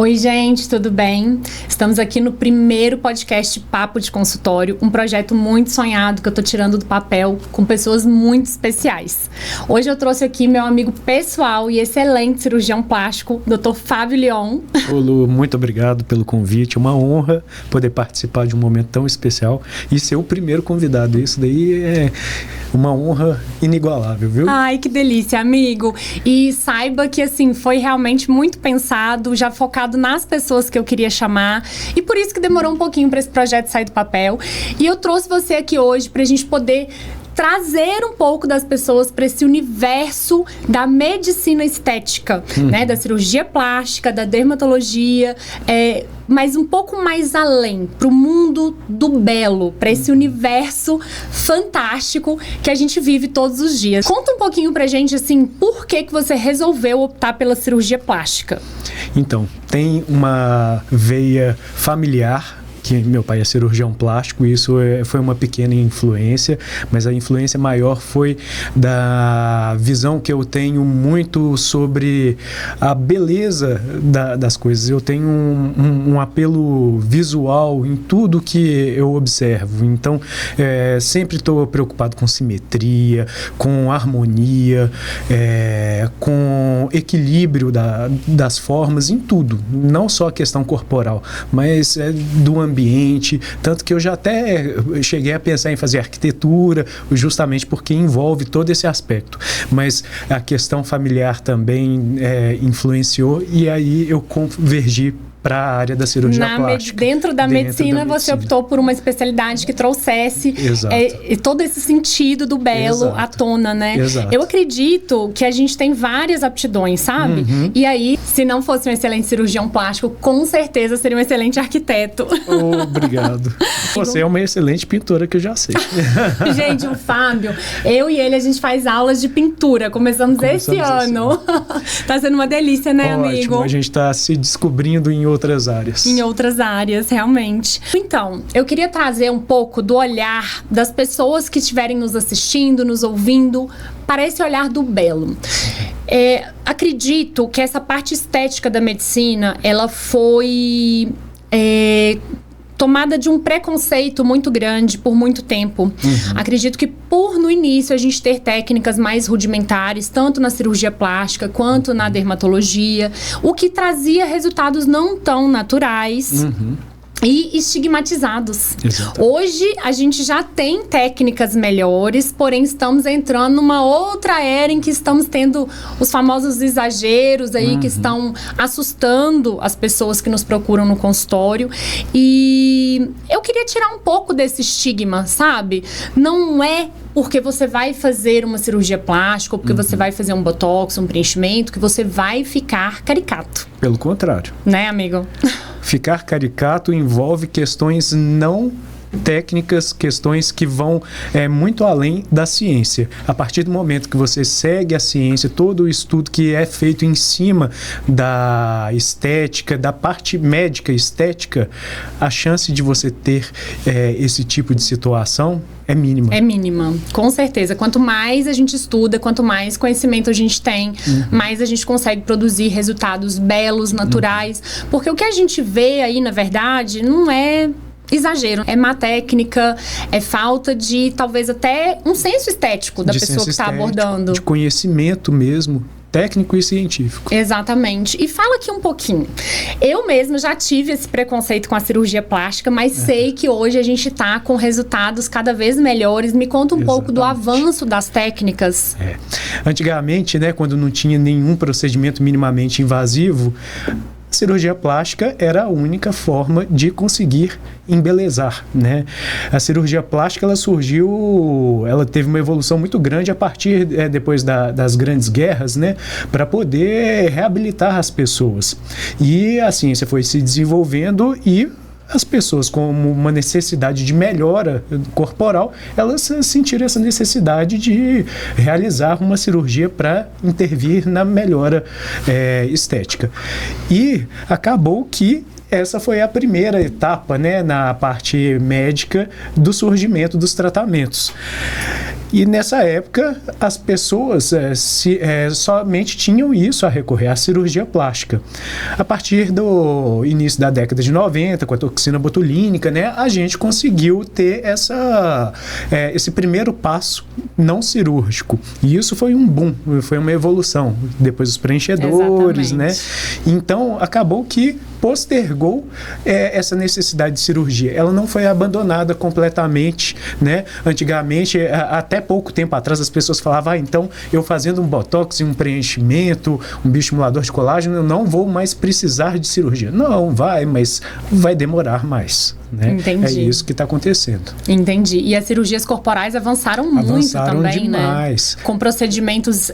Oi, gente, tudo bem? Estamos aqui no primeiro podcast Papo de Consultório, um projeto muito sonhado que eu tô tirando do papel com pessoas muito especiais. Hoje eu trouxe aqui meu amigo pessoal e excelente cirurgião plástico, Dr. Fábio Leon. Ô Lu, muito obrigado pelo convite, uma honra poder participar de um momento tão especial e ser o primeiro convidado. Isso daí é uma honra inigualável, viu? Ai, que delícia, amigo. E saiba que, assim, foi realmente muito pensado, já focado nas pessoas que eu queria chamar. E por isso que demorou um pouquinho para esse projeto sair do papel. E eu trouxe você aqui hoje pra gente poder trazer um pouco das pessoas para esse universo da medicina estética, né? Da cirurgia plástica, da dermatologia, mas um pouco mais além, para o mundo do belo, para esse universo fantástico que a gente vive todos os dias. Conta um pouquinho pra gente, assim, por que você resolveu optar pela cirurgia plástica? Então, tem uma veia familiar, que meu pai é cirurgião plástico, isso foi uma pequena influência, mas a influência maior foi da visão que eu tenho muito sobre a beleza das coisas. Eu tenho um apelo visual em tudo que eu observo, então sempre estou preocupado com simetria, com harmonia, com equilíbrio das formas, em tudo, não só a questão corporal, mas do ambiente, tanto que eu já até cheguei a pensar em fazer arquitetura, justamente porque envolve todo esse aspecto, mas a questão familiar também influenciou, e aí eu convergi para a área da cirurgia plástica. Dentro da medicina, você optou por uma especialidade que trouxesse todo esse sentido do belo à tona, né? Exato. Eu acredito que a gente tem várias aptidões, sabe? E aí, se não fosse um excelente cirurgião plástico, com certeza seria um excelente arquiteto. Obrigado. Você é uma excelente pintora, que eu já sei. Gente, o Fábio, eu e ele, a gente faz aulas de pintura. Começamos esse ano. Tá sendo uma delícia, né, Ótimo, amigo? a gente tá se descobrindo em outras áreas. Em outras áreas, realmente. Então, eu queria trazer um pouco do olhar das pessoas que estiverem nos assistindo, nos ouvindo, para esse olhar do belo. Acredito que essa parte estética da medicina, ela foi tomada de um preconceito muito grande por muito tempo. Acredito que no início a gente ter técnicas mais rudimentares, tanto na cirurgia plástica quanto na dermatologia, o que trazia resultados não tão naturais. E estigmatizados. Exato. Hoje a gente já tem técnicas melhores, porém estamos entrando numa outra era em que estamos tendo os famosos exageros aí que estão assustando as pessoas que nos procuram no consultório. E eu queria tirar um pouco desse estigma, sabe? Não é porque você vai fazer uma cirurgia plástica ou porque você vai fazer um botox, um preenchimento, que você vai ficar caricato. Pelo contrário. Né, amigo? Ficar caricato envolve questões não técnicas, questões que vão muito além da ciência. A partir do momento que você segue a ciência, todo o estudo que é feito em cima da estética, da parte médica estética, a chance de você ter esse tipo de situação é mínima. É mínima, com certeza. Quanto mais a gente estuda, quanto mais conhecimento a gente tem, mais a gente consegue produzir resultados belos, naturais. Porque o que a gente vê aí, na verdade, não é exagero, é má técnica, é falta de, talvez até um senso estético da pessoa que está abordando. De conhecimento mesmo, técnico e científico. Exatamente. E fala aqui um pouquinho. Eu mesma já tive esse preconceito com a cirurgia plástica, mas sei que hoje a gente está com resultados cada vez melhores. Me conta um pouco do avanço das técnicas. Antigamente, né, quando não tinha nenhum procedimento minimamente invasivo, a cirurgia plástica era a única forma de conseguir embelezar, né? A cirurgia plástica, ela teve uma evolução muito grande a partir depois das grandes guerras, né? Para poder reabilitar as pessoas. E a ciência foi se desenvolvendo e as pessoas, como uma necessidade de melhora corporal, elas sentiram essa necessidade de realizar uma cirurgia para intervir na melhora estética. E acabou que essa foi a primeira etapa, né, na parte médica do surgimento dos tratamentos. E nessa época, as pessoas somente tinham isso a recorrer, à cirurgia plástica. A partir do início da década de 90, com a toxina botulínica, né, a gente conseguiu ter esse primeiro passo não cirúrgico. E isso foi um boom, foi uma evolução. Depois os preenchedores, né? Então, acabou que postergou essa necessidade de cirurgia. Ela não foi abandonada completamente, né? Antigamente, até pouco tempo atrás, as pessoas falavam, então, eu fazendo um botox e um preenchimento, um bioestimulador de colágeno, eu não vou mais precisar de cirurgia. Não, mas vai demorar mais, né? Entendi. É isso que está acontecendo. Entendi. E as cirurgias corporais avançaram muito também, demais, né? Com procedimentos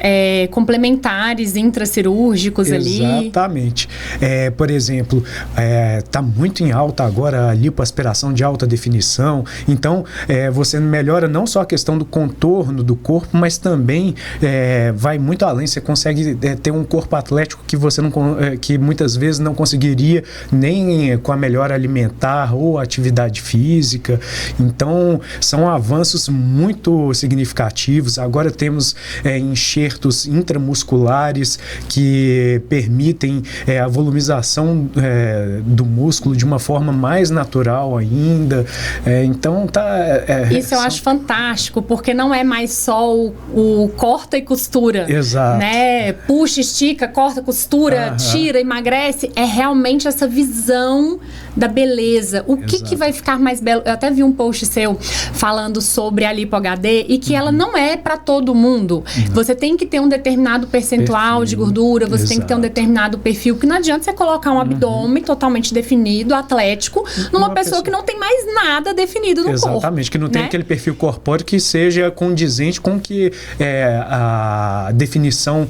complementares, intracirúrgicos ali. Exatamente. Por exemplo, está muito em alta agora a lipoaspiração de alta definição. Então, você melhora não só a questão do contorno do corpo, mas também vai muito além. Você consegue ter um corpo atlético que muitas vezes não conseguiria nem com a melhora alimentar ou atividade física. Então, são avanços muito significativos. Agora temos enxertos intramusculares que permitem a volumização do músculo de uma forma mais natural ainda. Então, isso eu acho fantástico, porque não é mais só o corta e costura. Exato. Né? Puxa, estica, corta, costura, tira, emagrece. É realmente essa visão da beleza. O que vai ficar mais belo? Eu até vi um post seu falando sobre a Lipo HD e que ela não é para todo mundo. Você tem que ter um determinado percentual de gordura, você tem que ter um determinado perfil, que não adianta você colocar um abdômen totalmente definido, atlético, numa pessoa que não tem mais nada definido no corpo. Exatamente, que não tem aquele perfil corpóreo que seja condizente com que a definição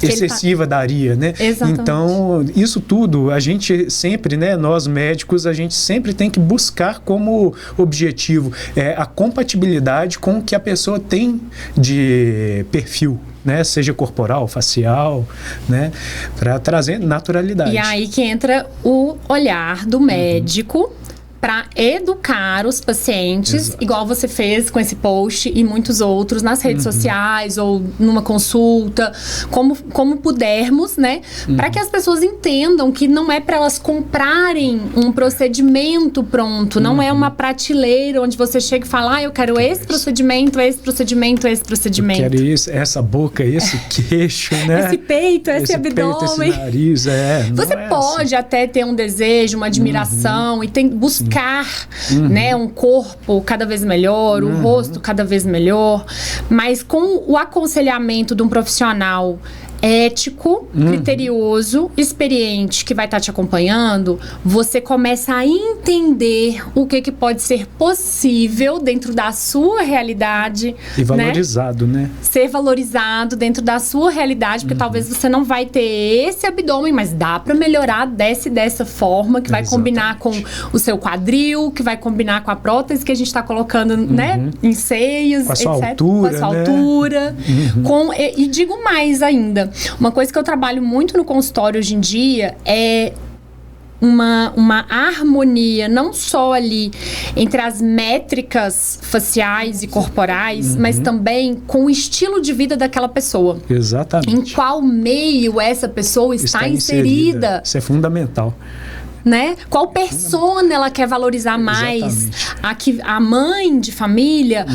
excessiva daria, né? Exatamente. Então, isso tudo, a gente sempre, né, nós médicos, a gente sempre tem que buscar como objetivo a compatibilidade com o que a pessoa tem de perfil, né? Seja corporal, facial, né? Para trazer naturalidade. E aí que entra o olhar do médico para educar os pacientes, igual você fez com esse post e muitos outros nas redes sociais ou numa consulta, como pudermos, né? Para que as pessoas entendam que não é para elas comprarem um procedimento pronto, não é uma prateleira onde você chega e fala, eu quero esse procedimento, esse procedimento, esse procedimento. Eu quero isso, essa boca, esse queixo, né? Esse peito, esse abdômen. Peito, esse nariz, Você pode até ter um desejo, uma admiração e buscar né, um corpo cada vez melhor, o rosto cada vez melhor, mas com o aconselhamento de um profissional ético, criterioso, experiente, que vai estar te acompanhando, você começa a entender o que pode ser possível dentro da sua realidade. E valorizado, né? Ser valorizado dentro da sua realidade, porque talvez você não vai ter esse abdômen, mas dá para melhorar dessa forma, que vai combinar com o seu quadril, que vai combinar com a prótese que a gente está colocando, né, em seios, com a sua etc. altura, com a sua né? altura. E digo mais ainda, uma coisa que eu trabalho muito no consultório hoje em dia é uma harmonia, não só ali entre as métricas faciais e corporais, mas também com o estilo de vida daquela pessoa. Exatamente. Em qual meio essa pessoa está inserida. Isso é fundamental. Né? Qual persona ela quer valorizar mais? A mãe de família,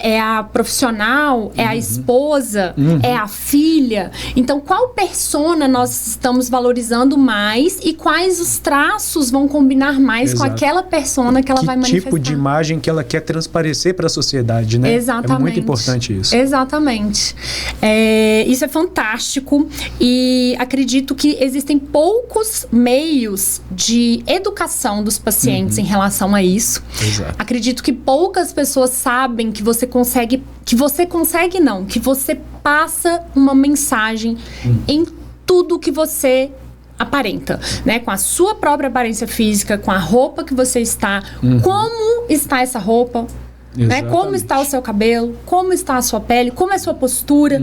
é a profissional, é a esposa, é a filha. Então, qual persona nós estamos valorizando mais e quais os traços vão combinar mais com aquela persona que ela vai manifestar? Que tipo de imagem que ela quer transparecer para a sociedade, né? Exatamente. É muito importante isso. Exatamente. Isso é fantástico e acredito que existem poucos meios de educação dos pacientes em relação a isso. Exato. Acredito que poucas pessoas sabem que você passa uma mensagem em tudo que você aparenta, né? Com a sua própria aparência física, com a roupa que você está, como está essa roupa, né? Como está o seu cabelo, como está a sua pele, como é a sua postura.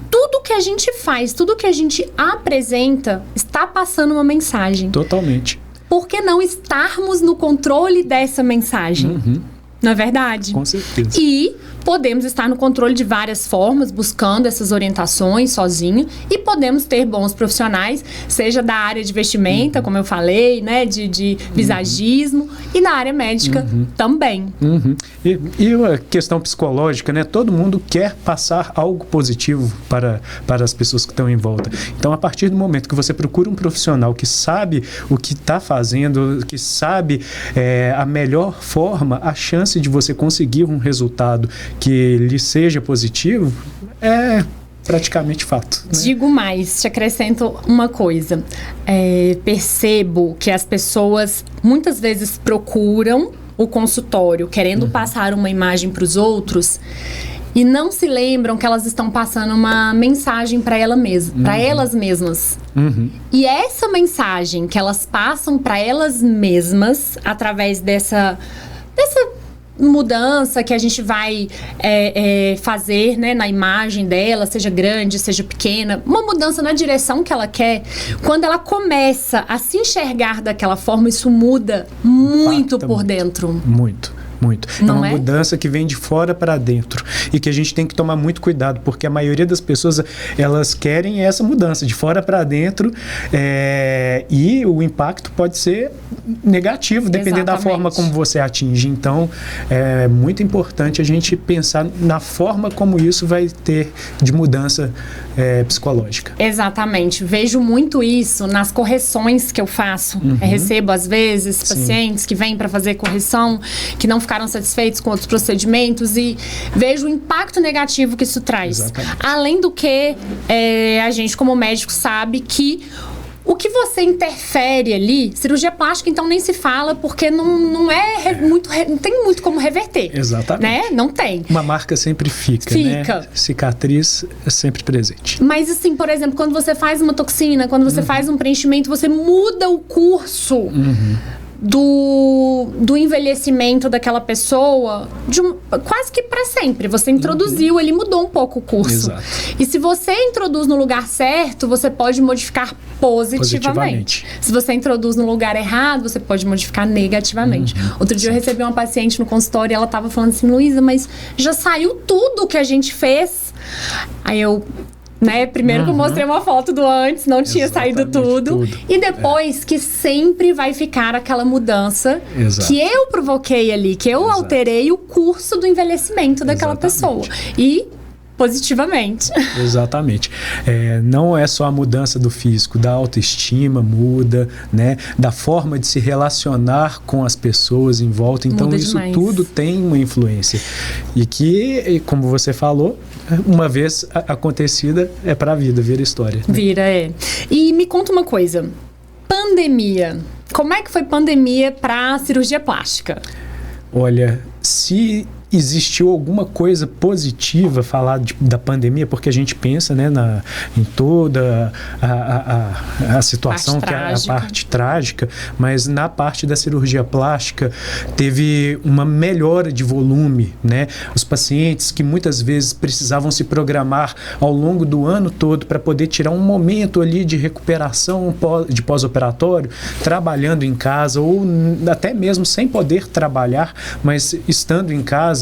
Tudo que a gente faz, tudo que a gente apresenta está passando uma mensagem. Totalmente. Por que não estarmos no controle dessa mensagem? Não é verdade? Com certeza. E podemos estar no controle de várias formas, buscando essas orientações sozinho, e podemos ter bons profissionais, seja da área de vestimenta, como eu falei, né, de visagismo, e na área médica também. E a questão psicológica, né? Todo mundo quer passar algo positivo para as pessoas que estão em volta. Então, a partir do momento que você procura um profissional que sabe o que está fazendo, que sabe a melhor forma, a chance de você conseguir um resultado que lhe seja positivo é praticamente fato, né? Digo mais, te acrescento uma coisa. Percebo que as pessoas muitas vezes procuram o consultório querendo passar uma imagem para os outros e não se lembram que elas estão passando uma mensagem para elas mesmas. E essa mensagem que elas passam para elas mesmas através dessa mudança que a gente vai fazer, né, na imagem dela, seja grande, seja pequena, uma mudança na direção que ela quer, quando ela começa a se enxergar daquela forma, isso muda muito por dentro. Muito. É uma mudança que vem de fora para dentro e que a gente tem que tomar muito cuidado, porque a maioria das pessoas, elas querem essa mudança de fora para dentro, e o impacto pode ser negativo, dependendo da forma como você atinge. Então, é muito importante a gente pensar na forma como isso vai ter de mudança psicológica. Exatamente. Vejo muito isso nas correções que eu faço. Recebo, às vezes, pacientes que vêm para fazer correção, que não ficaram satisfeitos com outros procedimentos, e vejo o impacto negativo que isso traz. Exatamente. Além do que a gente, como médico, sabe que o que você interfere ali, cirurgia plástica, então nem se fala, porque não tem muito como reverter. Exatamente. Né? Não tem. Uma marca sempre fica. Né? Cicatriz é sempre presente. Mas assim, por exemplo, quando você faz uma toxina, quando você faz um preenchimento, você muda o curso do envelhecimento daquela pessoa quase que para sempre. Você introduziu, ele mudou um pouco o curso. Exato. E se você introduz no lugar certo, você pode modificar positivamente. Se você introduz no lugar errado, você pode modificar negativamente. Outro dia eu recebi uma paciente no consultório e ela estava falando assim: Luísa, mas já saiu tudo que a gente fez? Aí eu... primeiro que eu mostrei uma foto do antes, não tinha saído tudo. E depois que sempre vai ficar aquela mudança que eu provoquei ali, que eu alterei o curso do envelhecimento daquela pessoa. E positivamente. Exatamente. Não é só a mudança do físico, da autoestima muda, né? Da forma de se relacionar com as pessoas em volta. Então, isso tudo tem uma influência. E que, como você falou, uma vez acontecida, é para a vida, vira história. Né? E me conta uma coisa. Pandemia. Como é que foi pandemia para cirurgia plástica? Olha, se existiu alguma coisa positiva falar da pandemia, porque a gente pensa, né, em toda a situação, que é a parte trágica, mas na parte da cirurgia plástica teve uma melhora de volume, né? Os pacientes que muitas vezes precisavam se programar ao longo do ano todo para poder tirar um momento ali de recuperação de pós-operatório, trabalhando em casa ou até mesmo sem poder trabalhar, mas estando em casa,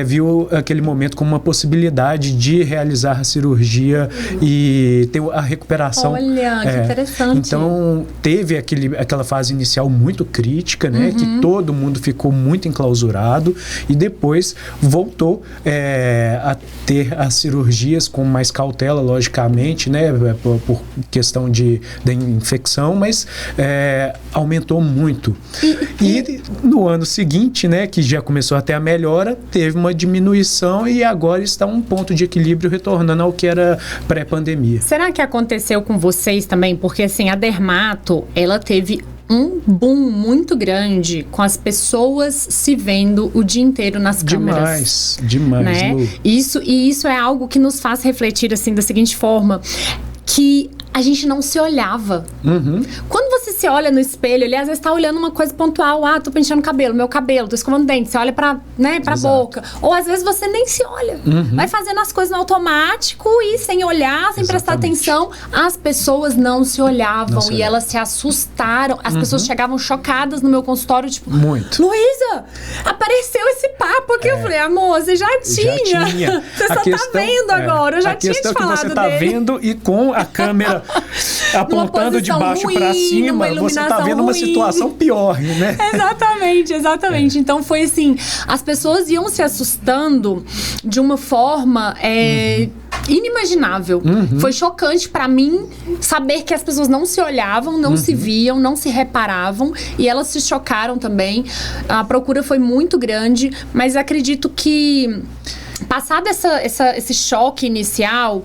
viu aquele momento como uma possibilidade de realizar a cirurgia e ter a recuperação. Olha, que interessante. Então, teve aquela fase inicial muito crítica, né? Que todo mundo ficou muito enclausurado e depois voltou a ter as cirurgias com mais cautela, logicamente, né? Por questão da infecção, mas aumentou muito. E no ano seguinte, né? Que já começou a ter a melhora, teve uma diminuição e agora está um ponto de equilíbrio retornando ao que era pré-pandemia. Será que aconteceu com vocês também? Porque assim, a dermato, ela teve um boom muito grande com as pessoas se vendo o dia inteiro nas câmeras. Demais, né? Isso é algo que nos faz refletir assim da seguinte forma, que a gente não se olhava. Quando você se olha no espelho, ele às vezes tá olhando uma coisa pontual. Ah, tô penteando meu cabelo, tô escovando dente. Você olha pra boca. Ou às vezes você nem se olha. Vai fazendo as coisas no automático e sem olhar, sem prestar atenção. As pessoas não se olhavam e elas se assustaram. As pessoas chegavam chocadas no meu consultório, tipo... Muito. Luísa, apareceu esse papo aqui. Eu falei, amor, você já tinha. Você só tá vendo agora. Eu já tinha te falado dele. A questão que você tá vendo e com a câmera apontando de baixo para cima, você tá vendo uma situação pior, né? Exatamente. Então foi assim, as pessoas iam se assustando de uma forma inimaginável. Foi chocante para mim saber que as pessoas não se olhavam, não se viam, não se reparavam, e elas se chocaram também. A procura foi muito grande, mas acredito que passado esse choque inicial,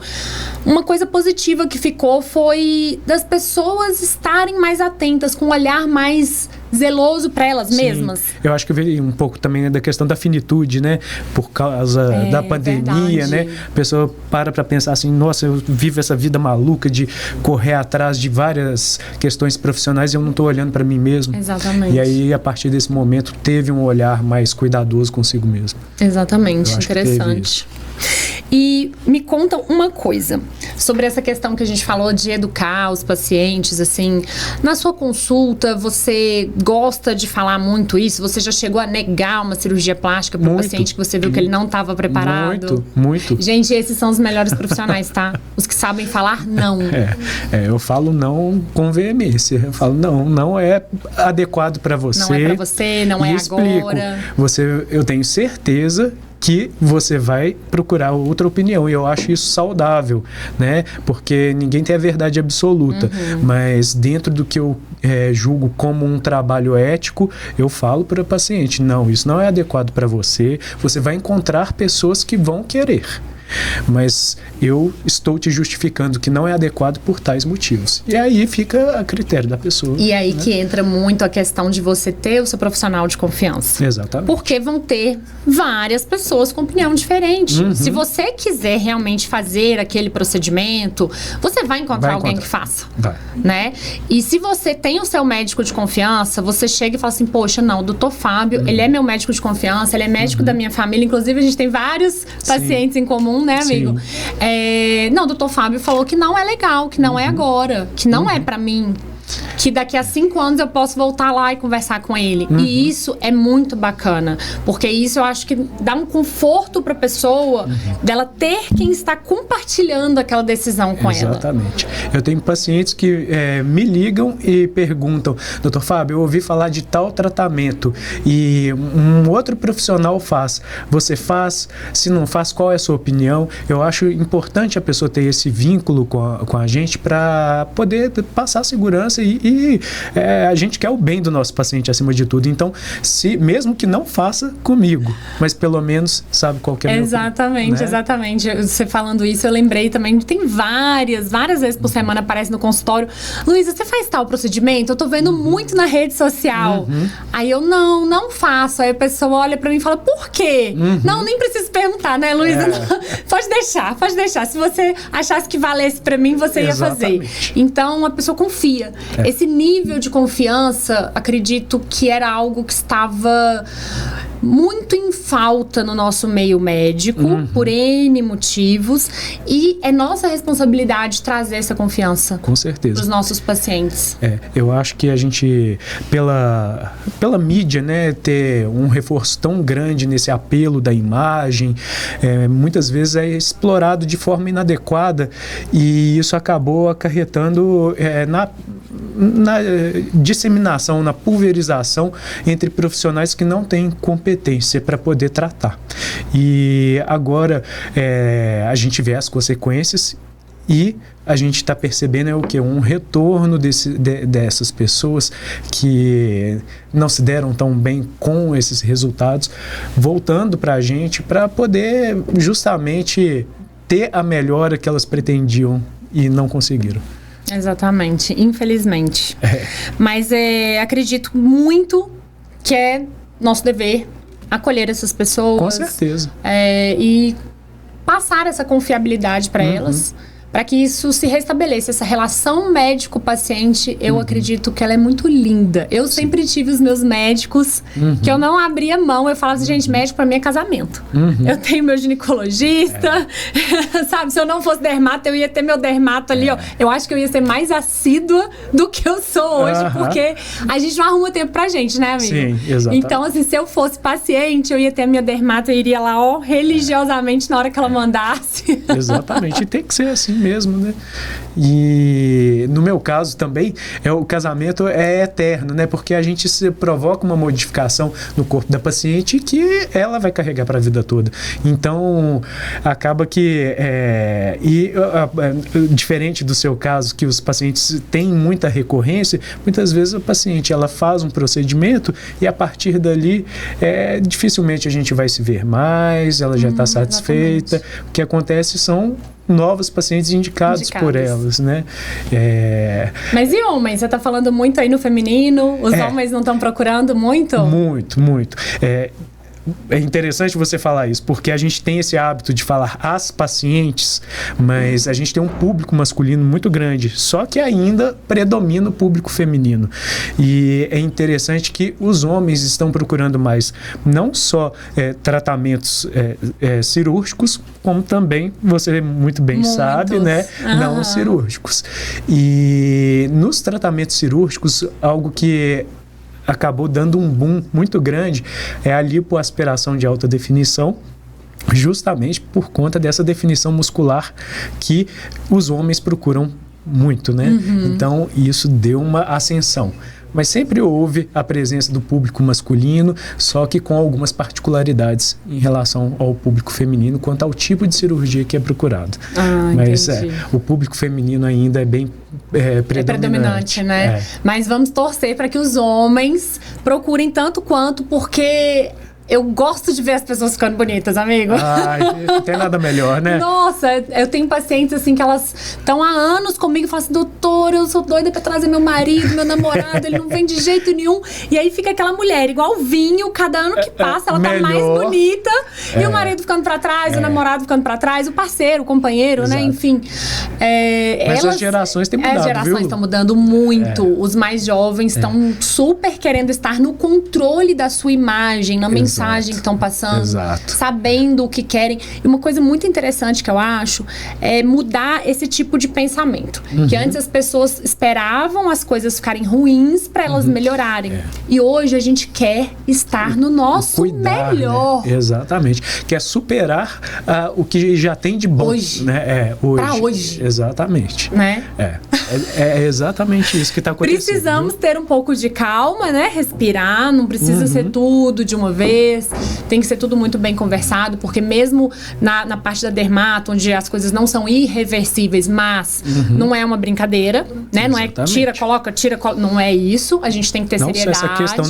uma coisa positiva que ficou foi das pessoas estarem mais atentas, com um olhar mais zeloso para elas mesmas. Eu acho que veio um pouco também da questão da finitude, né? Por causa da pandemia, né? A pessoa para pensar assim, nossa, eu vivo essa vida maluca de correr atrás de várias questões profissionais e eu não estou olhando para mim mesmo. Exatamente. E aí, a partir desse momento, teve um olhar mais cuidadoso consigo mesmo. Exatamente, interessante. E me conta uma coisa sobre essa questão que a gente falou de educar os pacientes, assim, na sua consulta você gosta de falar muito isso? Você já chegou a negar uma cirurgia plástica para um paciente que você viu que ele não estava preparado? Muito. Gente, esses são os melhores profissionais, tá? Os que sabem falar não. Eu falo não com veemência. Eu falo não é adequado para você. Não é para você, não é agora. Eu tenho certeza que você vai procurar outra opinião, e eu acho isso saudável, né? Porque ninguém tem a verdade absoluta, mas dentro do que eu julgo como um trabalho ético, eu falo para o paciente, não, isso não é adequado para você, você vai encontrar pessoas que vão querer, mas eu estou te justificando que não é adequado por tais motivos. E aí fica a critério da pessoa. E aí, né, que entra muito a questão de você ter o seu profissional de confiança. Exatamente. Porque vão ter várias pessoas com opinião diferente. Se você quiser realmente fazer aquele procedimento, você vai encontrar alguém que faça. Vai. Né? E se você tem o seu médico de confiança, você chega e fala assim, poxa, não, o doutor Fábio, ele é meu médico de confiança, ele é médico da minha família, inclusive a gente tem vários pacientes em comum, né, amigo? Não, o doutor Fábio falou que não é legal, que não é agora, que não é pra mim, que daqui a 5 anos eu posso voltar lá e conversar com ele. E isso é muito bacana, porque isso eu acho que dá um conforto pra pessoa dela ter quem está compartilhando aquela decisão com ela. Exatamente. Eu tenho pacientes que me ligam e perguntam, doutor Fábio, eu ouvi falar de tal tratamento e um outro profissional faz. Você faz? Se não faz, qual é a sua opinião? Eu acho importante a pessoa ter esse vínculo com a gente para poder passar segurança e a gente quer o bem do nosso paciente acima de tudo. Então, mesmo que não faça comigo, mas pelo menos sabe qual que é o meu... Exatamente. Você falando isso, eu lembrei também, tem várias vezes por semana aparece no consultório, Luísa, você faz tal procedimento? Eu tô vendo muito na rede social. Aí eu, não faço. Aí a pessoa olha pra mim e fala, por quê? Não, nem preciso perguntar, né, Luísa? Pode deixar. Se você achasse que valesse pra mim, você ia fazer. Então, a pessoa confia. Esse nível de confiança, acredito que era algo que estava muito em falta no nosso meio médico, por N motivos, e é nossa responsabilidade trazer essa confiança. Com certeza. Para os nossos pacientes. Eu acho que a gente, pela mídia, né, ter um reforço tão grande nesse apelo da imagem, muitas vezes é explorado de forma inadequada, e isso acabou acarretando na disseminação, na pulverização entre profissionais que não têm competência para poder tratar. E agora a gente vê as consequências e a gente está percebendo um retorno dessas pessoas que não se deram tão bem com esses resultados, voltando para a gente para poder justamente ter a melhora que elas pretendiam e não conseguiram. Exatamente, infelizmente. Mas acredito muito que é nosso dever acolher essas pessoas. Com certeza. E passar essa confiabilidade para elas, para que isso se restabeleça. Essa relação médico-paciente, eu acredito que ela é muito linda. Eu sempre tive os meus médicos que eu não abria mão. Eu falava assim, gente, médico para mim é casamento. Eu tenho meu ginecologista, sabe? Se eu não fosse dermato, eu ia ter meu dermato ali, ó. Eu acho que eu ia ser mais assídua do que eu sou hoje, porque a gente não arruma tempo pra gente, né, amigo? Sim, exatamente. Então, assim, se eu fosse paciente, eu ia ter a minha dermato, eu iria lá, ó, religiosamente na hora que ela mandasse. Exatamente, e tem que ser assim mesmo, né? E no meu caso também, o casamento é eterno, né? Porque a gente se provoca uma modificação no corpo da paciente que ela vai carregar para a vida toda. Então, acaba que diferente do seu caso, que os pacientes têm muita recorrência, muitas vezes a paciente ela faz um procedimento e a partir dali dificilmente a gente vai se ver mais, ela já está satisfeita. O que acontece são novos pacientes indicados por elas, né? Mas e homens? Você está falando muito aí no feminino? Os homens não estão procurando muito? Muito, muito. É interessante você falar isso, porque a gente tem esse hábito de falar as pacientes, mas a gente tem um público masculino muito grande, só que ainda predomina o público feminino. E é interessante que os homens estão procurando mais, não só tratamentos cirúrgicos, como também, você muito bem sabe, né? Não cirúrgicos. E nos tratamentos cirúrgicos, algo que acabou dando um boom muito grande é a lipoaspiração de alta definição, justamente por conta dessa definição muscular que os homens procuram muito, né? Então, isso deu uma ascensão. Mas sempre houve a presença do público masculino, só que com algumas particularidades em relação ao público feminino, quanto ao tipo de cirurgia que é procurado. Mas o público feminino ainda é bem predominante, né? Mas vamos torcer para que os homens procurem tanto quanto, porque eu gosto de ver as pessoas ficando bonitas, amigo. Não tem nada melhor, né? Nossa, eu tenho pacientes assim que elas estão há anos comigo e falam assim, doutor, eu sou doida pra trazer meu marido, meu namorado, ele não vem de jeito nenhum. E aí fica aquela mulher, igual vinho, cada ano que passa, ela tá mais bonita. E o marido ficando pra trás, o namorado ficando pra trás, o parceiro, o companheiro, né? Enfim. Mas as gerações têm mudado, as gerações estão mudando muito. Os mais jovens estão super querendo estar no controle da sua imagem, na mensagem que estão passando, sabendo o que querem. E uma coisa muito interessante que eu acho é mudar esse tipo de pensamento. Que antes as pessoas esperavam as coisas ficarem ruins para elas melhorarem. E hoje a gente quer estar no nosso melhor. Né? Exatamente. Quer superar o que já tem de bom. Hoje. Né? Para hoje. Exatamente. Né? É exatamente isso que está acontecendo. Precisamos ter um pouco de calma, né? Respirar, não precisa ser tudo de uma vez. Tem que ser tudo muito bem conversado, porque mesmo na parte da dermato, onde as coisas não são irreversíveis, mas não é uma brincadeira, né? Não é tira, coloca, não é isso. A gente tem que ter seriedade. Não só essa questão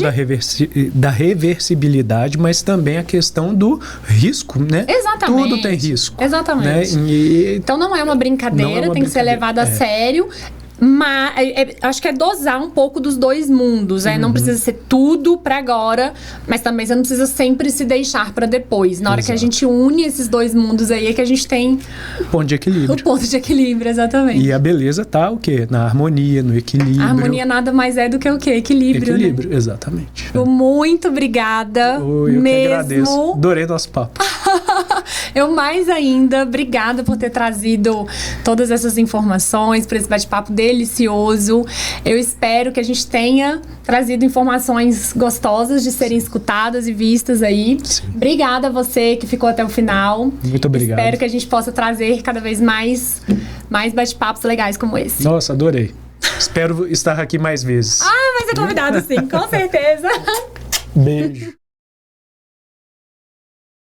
da reversibilidade, mas também a questão do risco, né? Exatamente. Tudo tem risco. Exatamente. Né? Então não é uma brincadeira, tem que ser levado a sério. Mas acho que é dosar um pouco dos dois mundos, não precisa ser tudo pra agora, mas também você não precisa sempre se deixar pra depois. Na hora que a gente une esses dois mundos aí é que a gente tem o ponto de equilíbrio. O ponto de equilíbrio, exatamente. E a beleza tá o quê? Na harmonia, no equilíbrio. A harmonia nada mais é do que o quê? Equilíbrio, né? Exatamente. Muito obrigada. Eu que agradeço. Adorei nosso papo. Eu mais ainda, obrigada por ter trazido todas essas informações para esse bate-papo delicioso. Eu espero que a gente tenha trazido informações gostosas de serem escutadas e vistas aí. Sim. Obrigada a você que ficou até o final. Muito obrigado. Espero que a gente possa trazer cada vez mais bate-papos legais como esse. Nossa, adorei. Espero estar aqui mais vezes. Vai ser convidado sim, com certeza. Beijo.